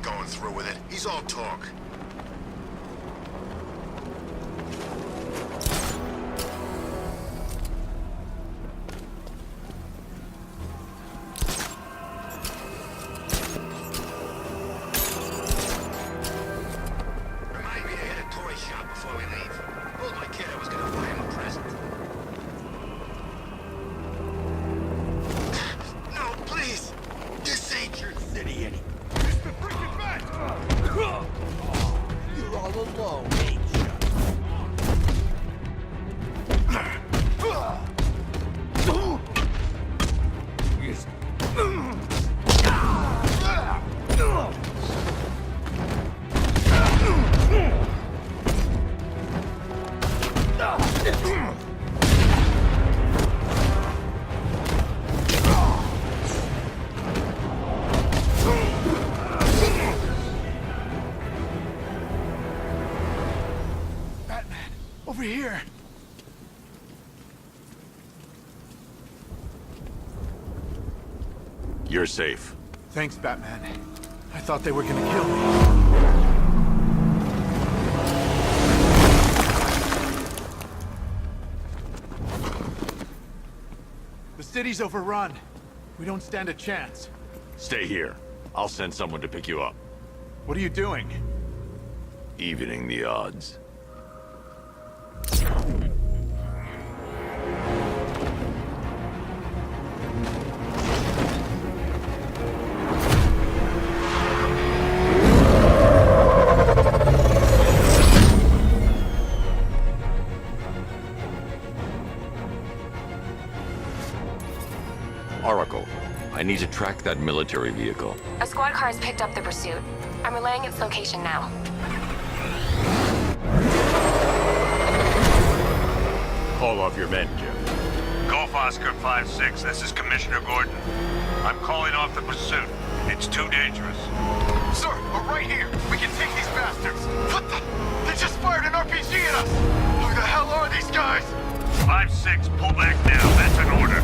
going through with it. He's all talk. Remind me to hit a toy shop before we leave. Told my kid I was gonna buy him a present. No, please! This ain't your city anymore. Mr. Freaking back! You're all alone, ain't you? Yes. Batman, over here. You're safe. Thanks, Batman. I thought they were gonna kill me. The city's overrun. We don't stand a chance. Stay here. I'll send someone to pick you up. What are you doing? Evening the odds. Oracle, I need to track that military vehicle. A squad car has picked up the pursuit. I'm relaying its location now. Call off your men, Jim. Golf Oscar 5-6, this is Commissioner Gordon. I'm calling off the pursuit. It's too dangerous. Sir, we're right here. We can take these bastards. What the? They just fired an RPG at us. Who the hell are these guys? 5-6, pull back now. That's an order.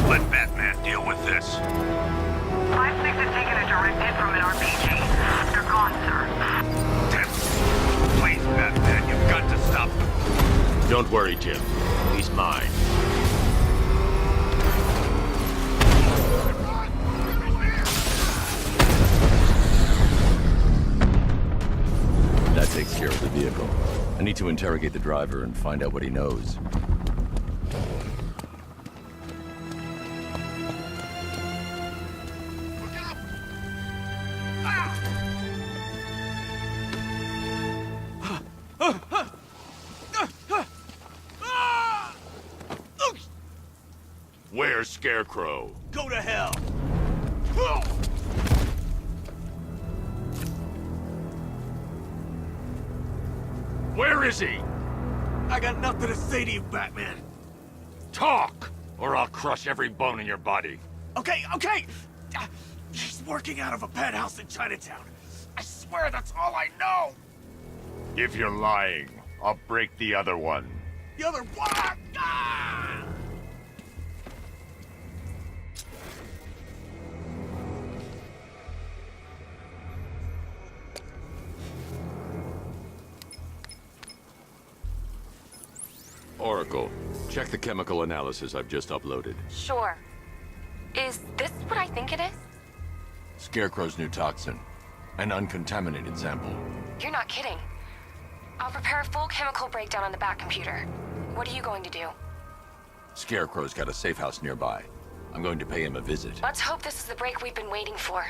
Let Batman deal with this. 5-6 has taken a direct hit from an RPG. They're gone, sir. Please, Batman, you've got to stop them. Don't worry, Jim. He's mine. That takes care of the vehicle. I need to interrogate the driver and find out what he knows. Where's Scarecrow? Go to hell! Where is he? I got nothing to say to you, Batman. Talk, or I'll crush every bone in your body. Okay. He's working out of a penthouse in Chinatown. I swear that's all I know. If you're lying, I'll break the other one. The other what? Ah! Oracle, check the chemical analysis I've just uploaded. Sure. Is this what I think it is? Scarecrow's new toxin. An uncontaminated sample. You're not kidding. I'll prepare a full chemical breakdown on the back computer. What are you going to do? Scarecrow's got a safe house nearby. I'm going to pay him a visit. Let's hope this is the break we've been waiting for.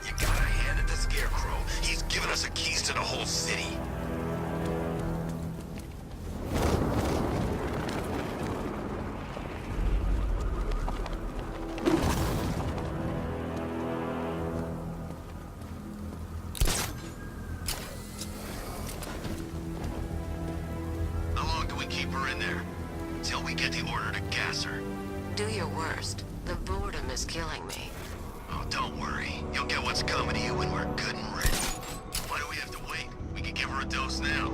You gotta hand it to Scarecrow. He's given us the keys to the whole city. How long do we keep her in there? Till we get the order to gas her. Do your worst. The boredom is killing me. Oh, don't worry. You'll get what's coming to you when we're good and ready. Why do we have to wait? We can give her a dose now.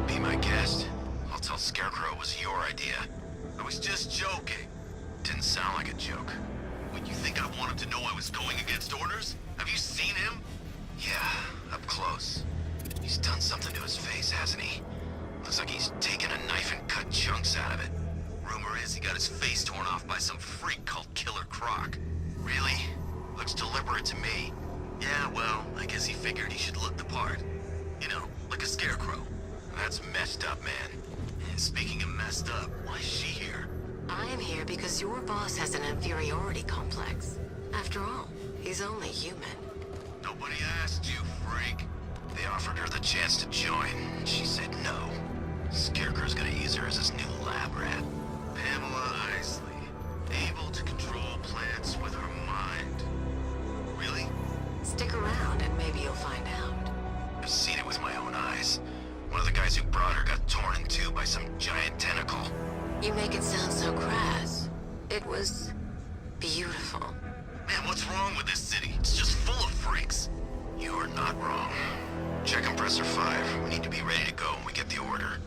Be my guest. I'll tell Scarecrow it was your idea. I was just joking. Didn't sound like a joke. What, you think I want him to know I was going against orders? Have you seen him? Yeah, up close. He's done something to his face, hasn't he? Looks like he's taken a knife and cut chunks out of it. Rumor is he got his face torn off by some freak called Killer Croc. Really? Looks deliberate to me. Yeah, well, I guess he figured he should look the part. You know, like a scarecrow. That's messed up, man. And speaking of messed up, why is she here? I am here because your boss has an inferiority complex. After all, he's only human. Nobody asked you, freak. They offered her the chance to join. She said no. Scarecrow's gonna use her as his new lab rat. Pamela Isley, able to control plants with her mind. Really? Stick around and maybe you'll find out. I've seen it with my own eyes. One of the guys who brought her got torn in two by some giant tentacle. You make it sound so crass. It was beautiful. Man, what's wrong with this city? It's just full of freaks. You are not wrong. Check compressor 5. We need to be ready to go when we get the order.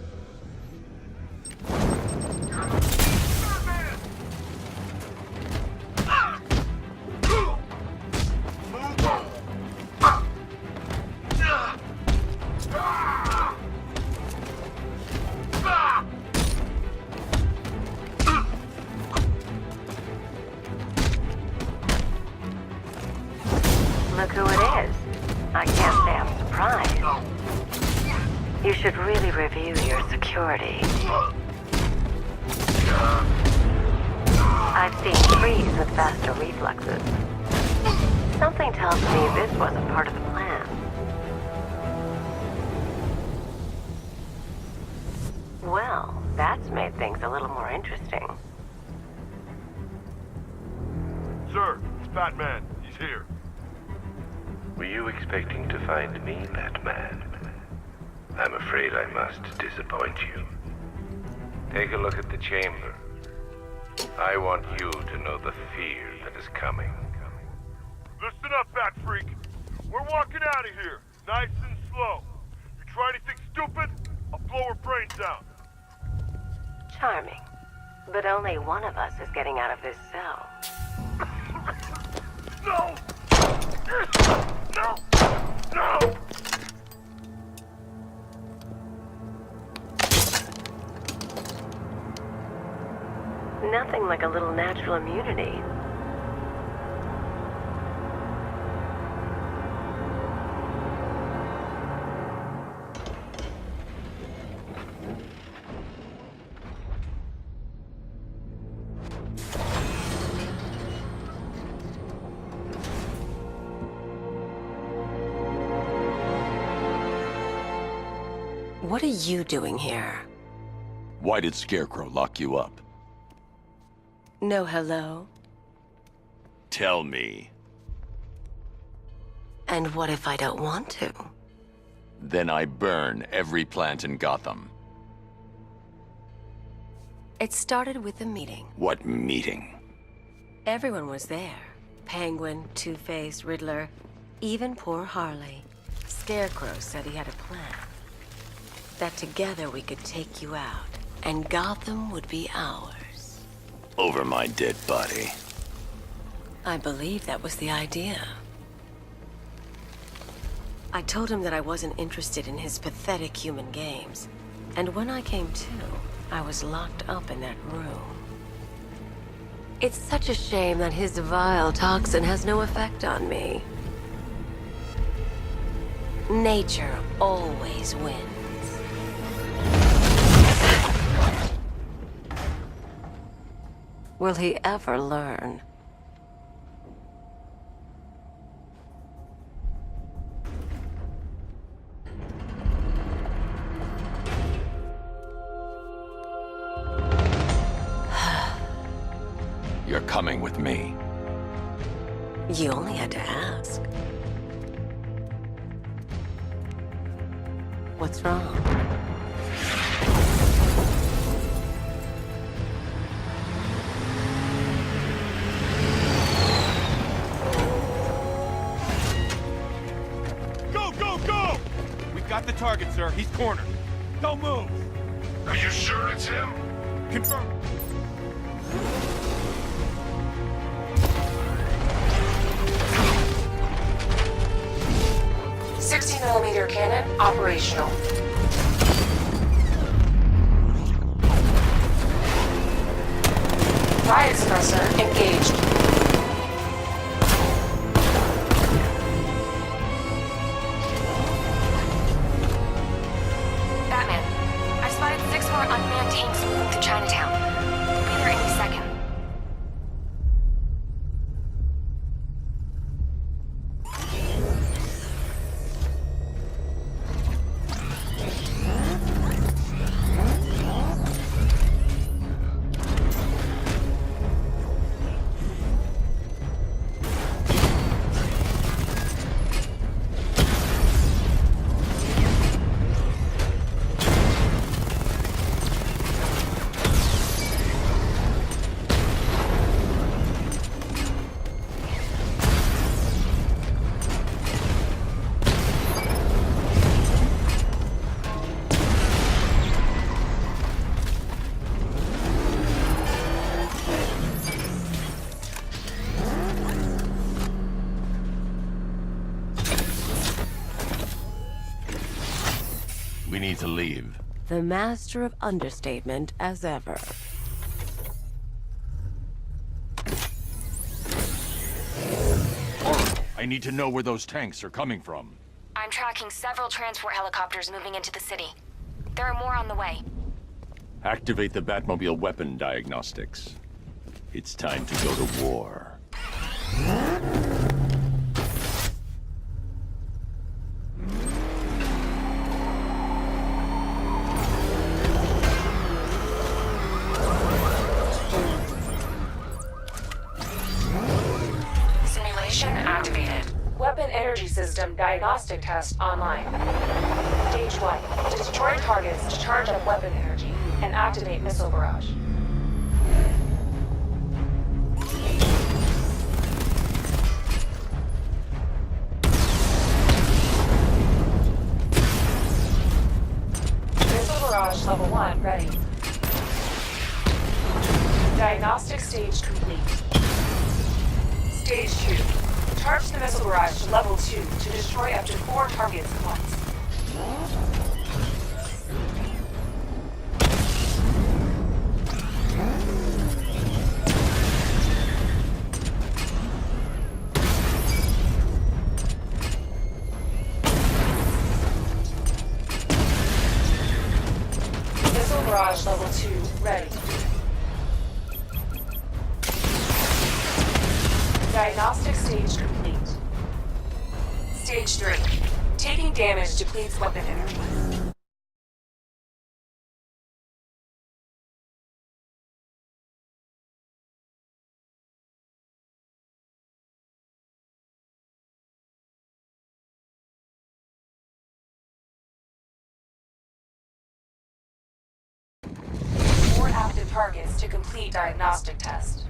Look who it is. I can't say I'm surprised. You should really review your security. I've seen trees with faster reflexes. Something tells me this wasn't part of the plan. Well, that's made things a little more interesting. Sir, it's Batman. He's here. Were you expecting to find me, Batman? I'm afraid I must disappoint you. Take a look at the chamber. I want you to know the fear that is coming. Listen up, Bat Freak. We're walking out of here, nice and slow. You try anything stupid, I'll blow her brains out. Charming. But only one of us is getting out of this cell. No! No! No! Nothing like a little natural immunity. What are you doing here? Why did Scarecrow lock you up? No hello? Tell me. And what if I don't want to? Then I burn every plant in Gotham. It started with a meeting. What meeting? Everyone was there. Penguin, Two-Face, Riddler, even poor Harley. Scarecrow said he had a plan. That together we could take you out, and Gotham would be ours. Over my dead body. I believe that was the idea. I told him that I wasn't interested in his pathetic human games. And when I came to, I was locked up in that room. It's such a shame that his vile toxin has no effect on me. Nature always wins. Will he ever learn? You're coming with me. You only had to ask. What's wrong? Go, go, go! We've got the target, sir. He's cornered. Don't move! Are you sure it's him? Confirm. 60mm cannon operational. Riot suppressor engaged. Batman, I've spotted 6 more unmanned tanks moving through Chinatown. They'll be there any second. We need to leave. The master of understatement as ever. I need to know where those tanks are coming from. I'm tracking several transport helicopters moving into the city. There are more on the way. Activate the Batmobile weapon diagnostics. It's time to go to war. Simulation activated. Weapon energy system diagnostic test online. Stage 1. Destroy targets to charge up weapon energy and activate missile barrage. Missile barrage level 1 ready. Diagnostic stage complete. Stage 2. Charge the missile barrage to level 2 to destroy up to 4 targets at once. Missile barrage level 2 ready. Diagnostic stage complete. Stage 3. Taking damage depletes weapon energy. More active targets to complete diagnostic test.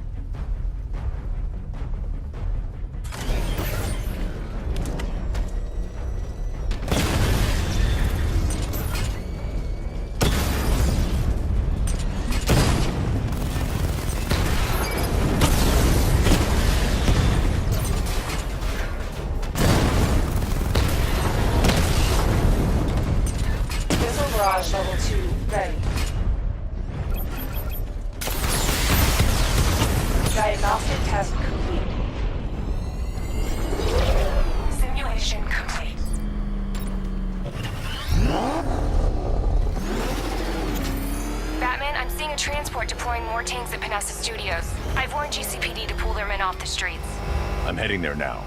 Barrage level 2 ready. Diagnostic test complete. Simulation complete. Batman, I'm seeing a transport deploying more tanks at Panessa Studios. I've warned GCPD to pull their men off the streets. I'm heading there now.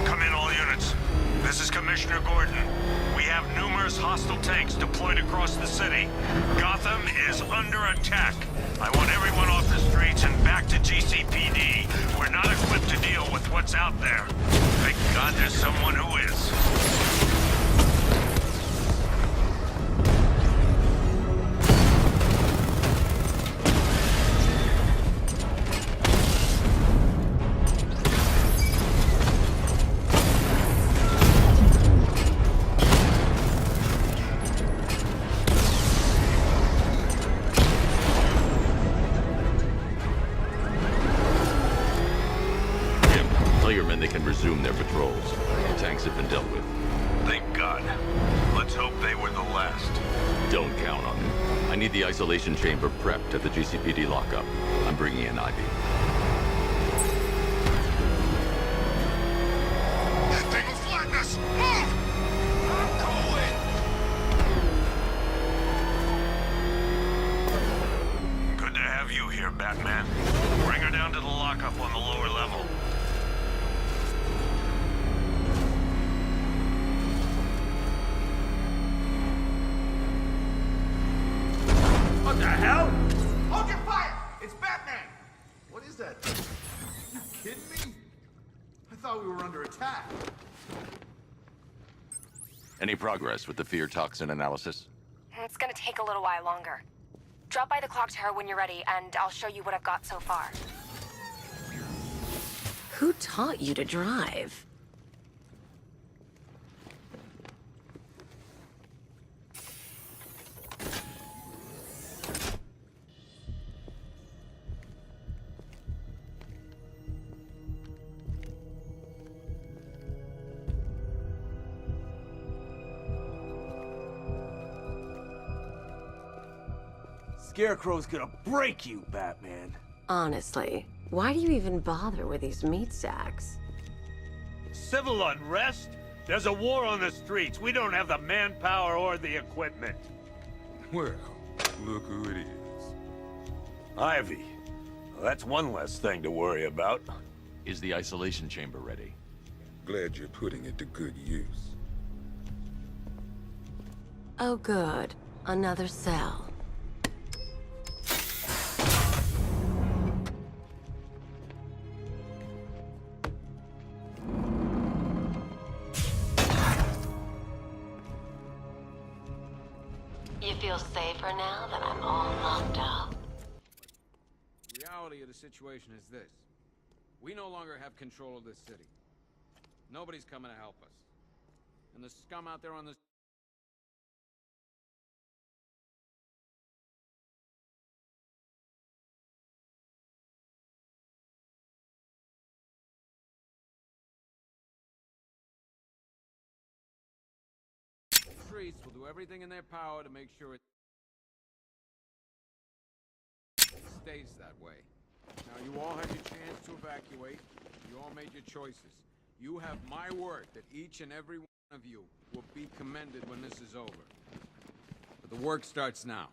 Come in, all units. This is Commissioner Gordon. We have numerous hostile tanks deployed across the city. Gotham is under attack. I want everyone off the streets and back to GCPD. We're not equipped to deal with what's out there. Thank God there's someone who is. can resume their patrols. The tanks have been dealt with. Thank God. Let's hope they were the last. Don't count on it. I need the isolation chamber prepped at the GCPD lockup. I'm bringing in Ivy. That thing will flatten us! Move! I'm going! Good to have you here, Batman. Bring her down to the lockup on the lower level. What the hell? Hold your fire! It's Batman! What is that? Are you kidding me? I thought we were under attack. Any progress with the fear toxin analysis? It's gonna take a little while longer. Drop by the clock tower when you're ready, and I'll show you what I've got so far. Who taught you to drive? Scarecrow's gonna break you, Batman. Honestly, why do you even bother with these meat sacks? Civil unrest? There's a war on the streets. We don't have the manpower or the equipment. Well, look who it is. Ivy. Well, that's one less thing to worry about. Is the isolation chamber ready? Glad you're putting it to good use. Oh good, another cell. You feel safer now that I'm all locked up? The reality of the situation is this. We no longer have control of this city. Nobody's coming to help us. And the scum out there on the streets will do everything in their power to make sure it stays that way. Now, you all had your chance to evacuate. You all made your choices. You have my word that each and every one of you will be commended when this is over. But the work starts now.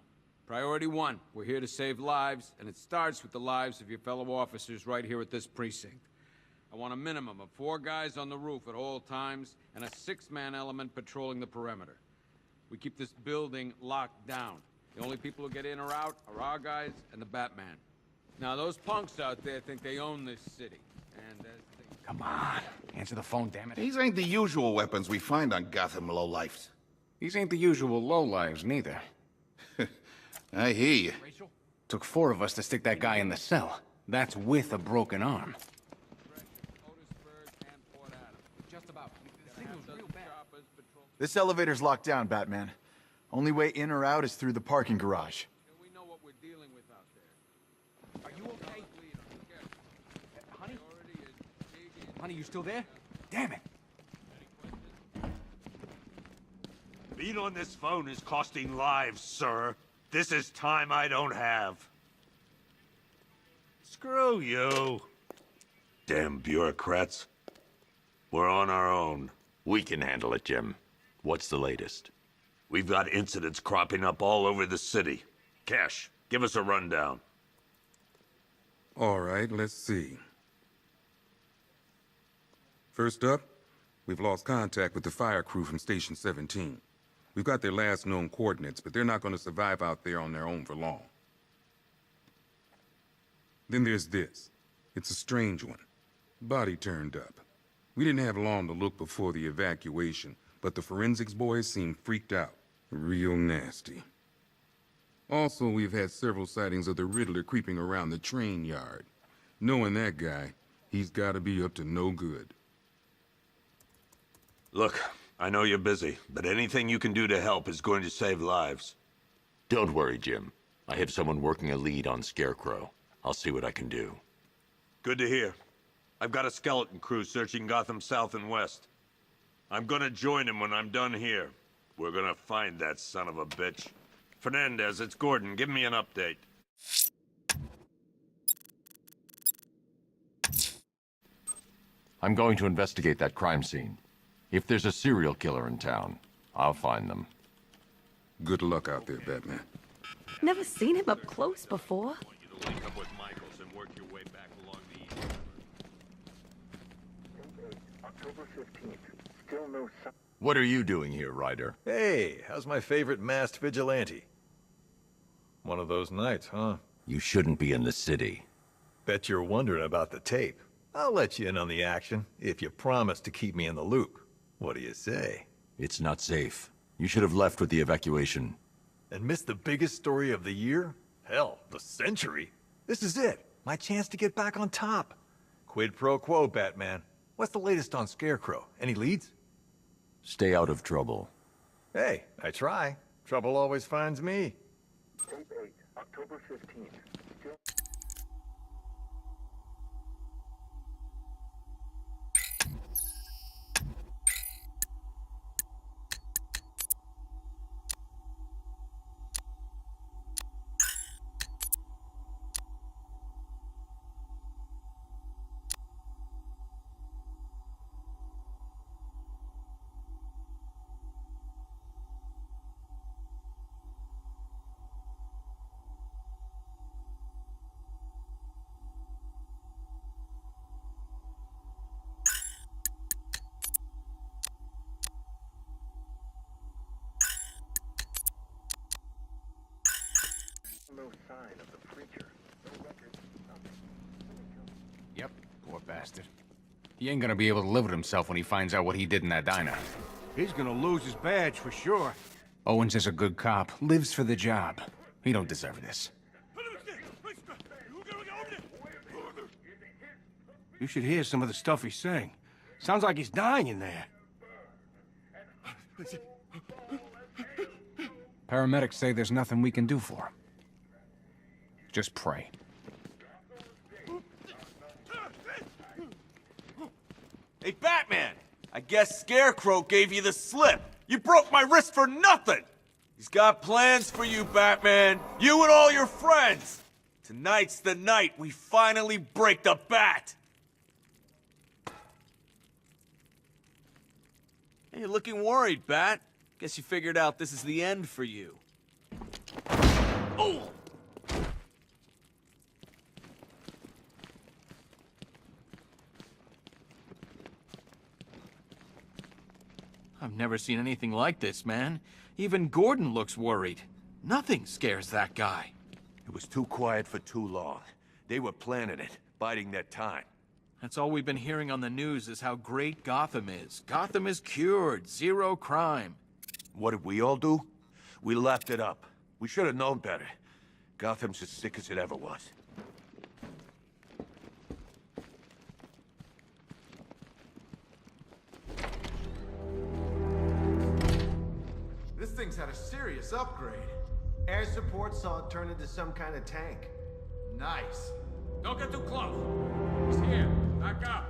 Priority one, we're here to save lives, and it starts with the lives of your fellow officers right here at this precinct. I want a minimum of 4 guys on the roof at all times, and a 6-man element patrolling the perimeter. We keep this building locked down. The only people who get in or out are our guys and the Batman. Now, those punks out there think they own this city, and as they... Come on. Answer the phone, damn it. These ain't the usual weapons we find on Gotham lowlifes. These ain't the usual lowlives, neither. I hear you. Took 4 of us to stick that guy in the cell. That's with a broken arm. Just about. The signal's real bad. This elevator's locked down, Batman. Only way in or out is through the parking garage. We know what we're dealing with out there. Are you okay? Honey? Honey, you still there? Damn it. Being on this phone is costing lives, sir. This is time I don't have. Screw you. Damn bureaucrats. We're on our own. We can handle it, Jim. What's the latest? We've got incidents cropping up all over the city. Cash, give us a rundown. All right, let's see. First up, we've lost contact with the fire crew from Station 17. We've got their last known coordinates, but they're not going to survive out there on their own for long. Then there's this. It's a strange one. Body turned up. We didn't have long to look before the evacuation, but the forensics boys seemed freaked out. Real nasty. Also, we've had several sightings of the Riddler creeping around the train yard. Knowing that guy, he's got to be up to no good. Look, I know you're busy, but anything you can do to help is going to save lives. Don't worry, Jim. I have someone working a lead on Scarecrow. I'll see what I can do. Good to hear. I've got a skeleton crew searching Gotham South and West. I'm gonna join him when I'm done here. We're gonna find that son of a bitch. Fernandez, it's Gordon. Give me an update. I'm going to investigate that crime scene. If there's a serial killer in town, I'll find them. Good luck out there, Batman. Never seen him up close before. I want you to link up with Michaels and work your way back along the east. October 15th. Still no sign. What are you doing here, Ryder? Hey, how's my favorite masked vigilante? One of those nights, huh? You shouldn't be in the city. Bet you're wondering about the tape. I'll let you in on the action, if you promise to keep me in the loop. What do you say? It's not safe. You should have left with the evacuation. And missed the biggest story of the year? Hell, the century. This is it. My chance to get back on top. Quid pro quo, Batman. What's the latest on Scarecrow? Any leads? Stay out of trouble. Hey, I try. Trouble always finds me. Tape 8, October 15th. Still... No sign of the preacher. No records, nothing. Yep, poor bastard. He ain't gonna be able to live with himself when he finds out what he did in that diner. He's gonna lose his badge for sure. Owens is a good cop, lives for the job. He don't deserve this. You should hear some of the stuff he's saying. Sounds like he's dying in there. Paramedics say there's nothing we can do for him. Just pray. Hey, Batman! I guess Scarecrow gave you the slip. You broke my wrist for nothing! He's got plans for you, Batman. You and all your friends. Tonight's the night we finally break the bat. Hey, you're looking worried, Bat. Guess you figured out this is the end for you. Oh! I've never seen anything like this, man. Even Gordon looks worried. Nothing scares that guy. It was too quiet for too long. They were planning it, biding their time. That's all we've been hearing on the news is how great Gotham is. Gotham is cured, zero crime. What did we all do? We lapped it up. We should have known better. Gotham's as sick as it ever was. This thing's had a serious upgrade. Air support saw it turn into some kind of tank. Nice. Don't get too close. He's here. Back up.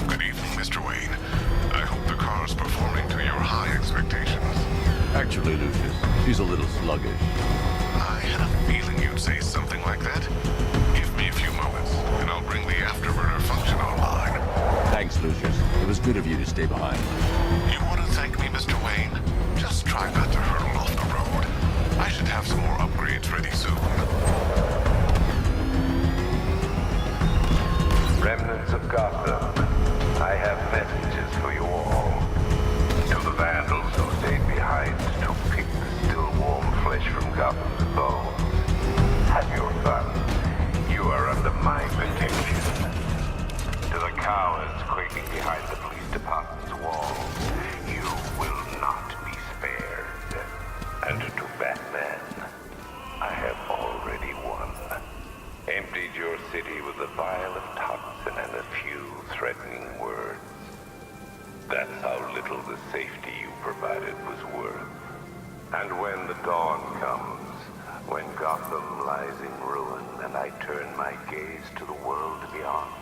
Good evening, Mr. Wayne. I hope the car's performing to your high expectations. Actually, Lucius, she's a little sluggish. I had a feeling you'd say something like that. Give me a few moments, and I'll bring the afterburner function online. Thanks, Lucius. It was good of you to stay behind. You want to thank me, Mr. Wayne? Just try not to hurtle off the road. I should have some more upgrades ready soon. Remnants of Gotham, I have messages for you all. To the vandals who stayed behind to pick the still warm flesh from Gotham's bones. Have your fun. You are under my protection. To the cowards quaking behind the police department's walls, you will not be spared. And to Batman, I have already won. Emptied your city with a vial of toxin and a few threatening words. That's how little little the safety you provided was worth. And when the dawn comes, when Gotham lies in ruin and I turn my gaze to the world beyond,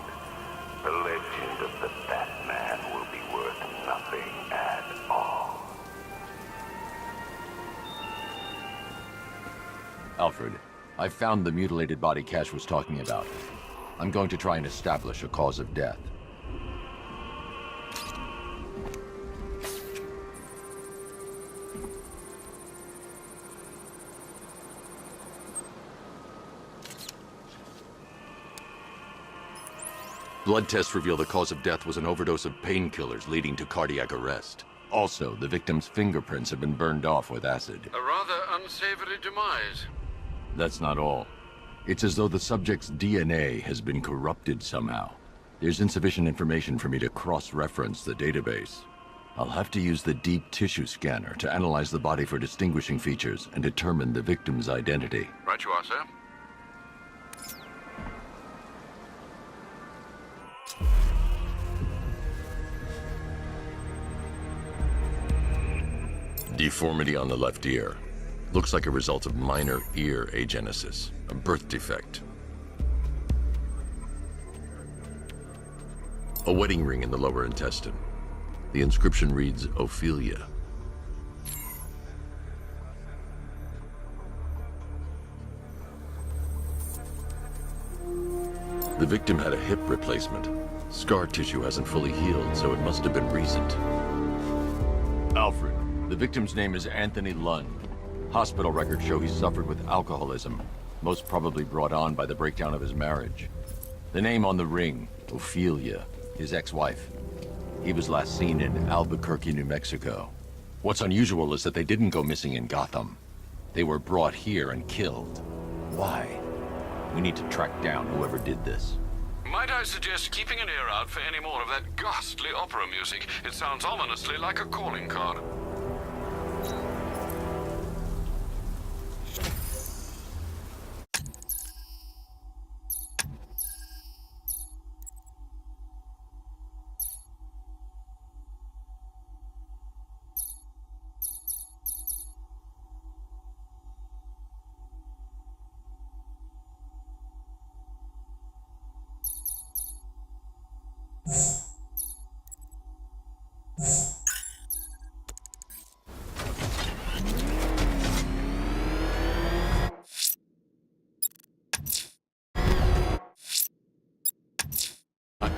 the legend of the Batman will be worth nothing at all. Alfred, I found the mutilated body Cash was talking about. I'm going to try and establish a cause of death. Blood tests reveal the cause of death was an overdose of painkillers leading to cardiac arrest. Also, the victim's fingerprints have been burned off with acid. A rather unsavory demise. That's not all. It's as though the subject's DNA has been corrupted somehow. There's insufficient information for me to cross-reference the database. I'll have to use the deep tissue scanner to analyze the body for distinguishing features and determine the victim's identity. Right you are, sir. Deformity on the left ear. Looks like a result of minor ear agenesis, a birth defect. A wedding ring in the lower intestine. The inscription reads, Ophelia. The victim had a hip replacement. Scar tissue hasn't fully healed, so it must have been recent. Alfred, the victim's name is Anthony Lund. Hospital records show he suffered with alcoholism, most probably brought on by the breakdown of his marriage. The name on the ring, Ophelia, his ex-wife. He was last seen in Albuquerque, New Mexico. What's unusual is that they didn't go missing in Gotham. They were brought here and killed. Why? We need to track down whoever did this. Might I suggest keeping an ear out for any more of that ghastly opera music? It sounds ominously like a calling card.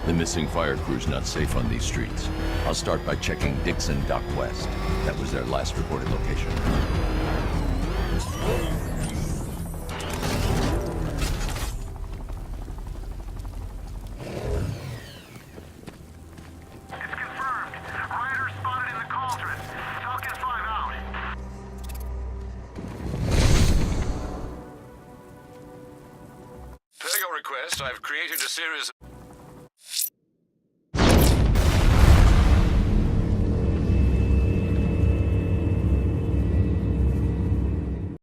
The missing fire crew's not safe on these streets. I'll start by checking Dixon Dock West. That was their last reported location. Per your request, I've created a series of